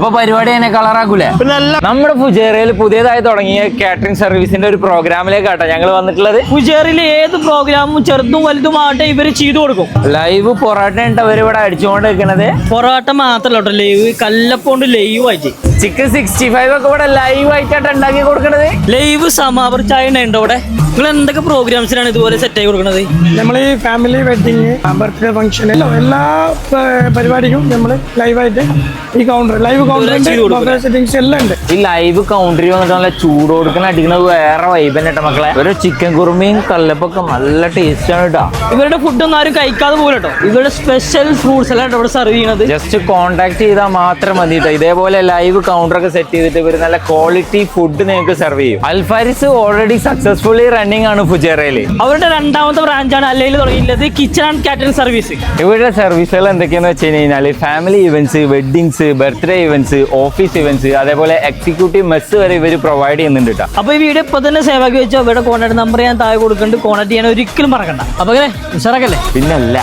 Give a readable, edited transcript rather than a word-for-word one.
അപ്പൊ പരിപാടി തന്നെ കളറാക്കൂലേ? നമ്മുടെ ഫുജേറയിൽ പുതിയതായി തുടങ്ങിയ കാറ്ററിംഗ് സർവീസിന്റെ ഒരു പ്രോഗ്രാമിലേക്കാട്ടോ ഞങ്ങൾ വന്നിട്ടുള്ളത്. ഫുജേറിലെ ഏത് പ്രോഗ്രാമും ചെറുതും വലുതുമാട്ടെ ഇവര് ചെയ്തു കൊടുക്കും. ലൈവ് പൊറോട്ട അവരിവിടെ അടിച്ചുകൊണ്ട് വെക്കണത്. പൊറോട്ട മാത്രല്ല കേട്ടോ, ലൈവ് കല്ലപ്പോണ്ട് ലൈവ് ആയിട്ട് ചിക്കൻ 65 ഒക്കെ ഇവിടെ ലൈവ് ആയിട്ടാണ് ഉണ്ടാക്കി കൊടുക്കണത്. ലൈവ് സമാവർ ചായ ഉണ്ടോ ഇവിടെ? നിങ്ങൾ എന്തൊക്കെ പ്രോഗ്രാംസിനാണ് ഇതുപോലെ സെറ്റ് ആയി കൊടുക്കുന്നത്? നമ്മൾ ഈ ഫാമിലി വെഡിങ്, ബർത്ത്ഡേ ഫംഗ്ഷൻ എല്ലാ പരിപാടിക്കും നമ്മൾ ലൈവായിട്ട് ഈ ലൈവ് കൗണ്ടർ സെറ്റിംഗ്സ് എല്ലാം ഉണ്ട്. ഈ ലൈവ് കൗണ്ടറിൽ വന്നിട്ട് നല്ല ചൂട് കൊടുക്കുന്ന അടിക്കുന്നത് വേറെ വൈബ് തന്നെ കേട്ടോ മക്കളെ. ഒരു ചിക്കൻ കുറുമയും കല്ലപ്പൊക്കെ നല്ല ടേസ്റ്റ് ആണ് കേട്ടോ. ഇവരുടെ ഫുഡൊന്നും ആരും കഴിക്കാതെ പോലെ കേട്ടോ. ഇവരുടെ സ്പെഷ്യൽ ഫ്രൂട്ട്സ് എല്ലാം ഇവിടെ സെർവ് ചെയ്യണത്. ജസ്റ്റ് കോൺടാക്ട് ചെയ്താൽ മാത്രം മതി കേട്ടോ. ഇതേപോലെ ലൈവ് കൗണ്ടർ ഒക്കെ സെറ്റ് ചെയ്തിട്ട് ഇവർ നല്ല ക്വാളിറ്റി ഫുഡ് നിങ്ങൾക്ക് സെർവ് ചെയ്യും. അൽഫാരിസ് ഓൾറെഡി സക്സസ്ഫുള്ളി റണ്ണിംഗ് ആണ് ഫുജേറയില്. അവരുടെ രണ്ടാമത്തെ ബ്രാഞ്ചാണ് അല്ലെങ്കിൽ തുടങ്ങിയിട്ടുള്ളത് കിച്ചൺ ആൻഡ് കാറ്ററിംഗ് സർവീസ്. ഇവരുടെ സർവീസുകൾ എന്തൊക്കെയാന്ന് വെച്ച് കഴിഞ്ഞാൽ family events, weddings, birthday events, office events, അതേപോലെ എക്സിക്യൂട്ടീവ് മെസ് വരെ ഇവർ പ്രൊവൈഡ് ചെയ്യുന്നുണ്ട് കേട്ടോ. അപ്പൊ ഈ വീഡിയോ ഇപ്പൊ തന്നെ സേവ് ആക്കി വെച്ചാൽ അവരുടെ കോൺടാക്ട് നമ്പർ ഞാൻ താഴെ കൊടുക്കുന്നുണ്ട്. കോൺടാക്ട് ചെയ്യാൻ ഒരിക്കലും മറക്കണ്ട. അപ്പൊ അങ്ങനെ ഉഷാറാക്കല്ലേ? പിന്നല്ല